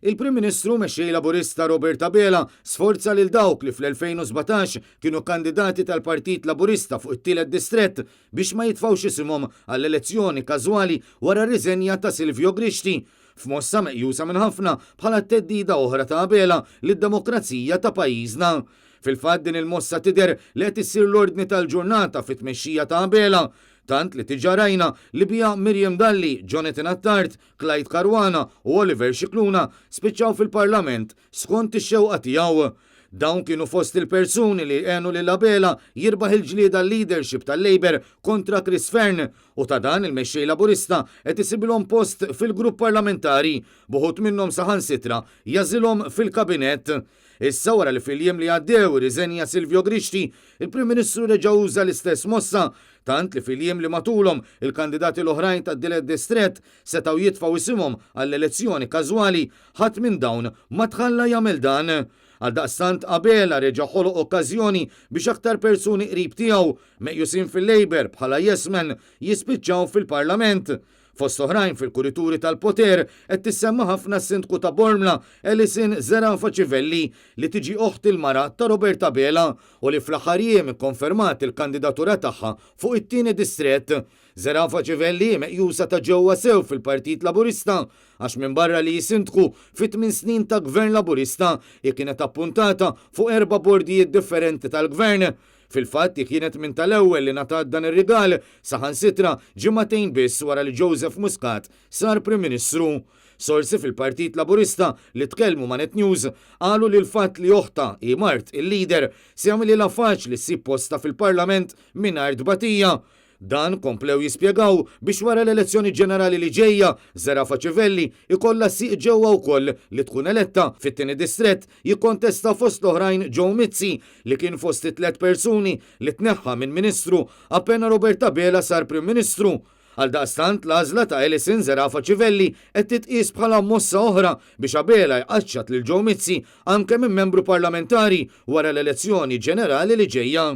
Il-Prim Ministru mexxej Laburista Robert Abela sforza lil dawk li fl-2017 kienu kandidati tal-Partit Laburista fuq it-tielet distrett biex ma jitfawx isimhom għall-elezzjoni każwali wara r-riżenja ta' Silvio Grixti, f'mossa meqjusa minn ħafna bħala teddida oħra ta' Abela lid-demokrazija ta' pajjiżna. Fil-fatt din il-mossa tidher li qed issir l-ordni tal-ġurnata fit-tmexxija ta' Abela, tant li tiġarajna li bija Miriam Dalli, Jonathan Attard, Clyde Caruana u Oliver Scicluna spiċċaw fil-Parlament skont ix-xewqa tiegħu. Dawn kienu fost il-persuni li għenu lil Abela jirbaħ il-ġlieda leadership tal-Labor kontra Chris Fern u ta' dan il-mexxej Laburista qed isibilhom post fil-grupp parlamentari, buħut minnhom saħansitra jażilhom fil-kabinett. Issa wara li fil-jiem li għaddew riżenja Silvio Grixti, il-Prim Ministru reġa' uża l-istess mossa, tant li fil-jiem li matulhom il-kandidati l-oħrajn tad-tielet distrett setgħu jitfgħu isimhom għall-elezzjoni każwali ħadd minn dawn ma tħalla jagħmel dan. Għaldaqstant Abela reġa' ħoloq okkażjoni biex aktar persuni qrib tiegħu meqjusin fil-Labor bħala Yesmen jispiċċaw fil-Parlament. Fost oħrajn fil-kurituri tal-poter qed tissemma ħafna s-sindku ta' Bormla Alison Zerafa Civelli li tiġi oħt il-mara ta' Robert Abela u li fl-aħħar jiem ikkonfermat il-kandidatura tagħha fuq it-tieni distrett. Zerafa Civelli meqjusa ta' ġewwa sew fil-Partit Laburista għax minn barra li jisindku fit-8 snin ta' Gvern Laburista kienet appuntata fuq 4 bordijiet differenti tal-Gvern. Fil-fatt kienet minn tal-ewwel li ngħatat dan ir-rigal saħansitra ġimagħtejn biss wara li Joseph Muscat sar Prim Ministru. Sorsi fil-Partit Laburista li tkellmu ma' Net News qalu li l-fatt li oħta Mart il-lider se jagħmilha faċli ssib posta fil-Parlament mingħajr tbatija. Dan komplew jispjegaw biex wara l-elezzjoni ġenerali li ġejja Zerafa Civelli ikollha siq ġewwa wkoll li tkun eletta fit-tieni distrett jikkontesta fost l-oħrajn Joe Mizzi li kien fost 3 persuni li tneħħa minn Ministru appena Robert Abela sar Prim Ministru. Għaldaqstant l-għażla ta' Alison Zerafa Civelli qed titqies bħala mossa oħra biex Abela jqaċċat lil Joe Mizzi anke minn membru parlamentari wara l-elezzjoni ġenerali li ġejja.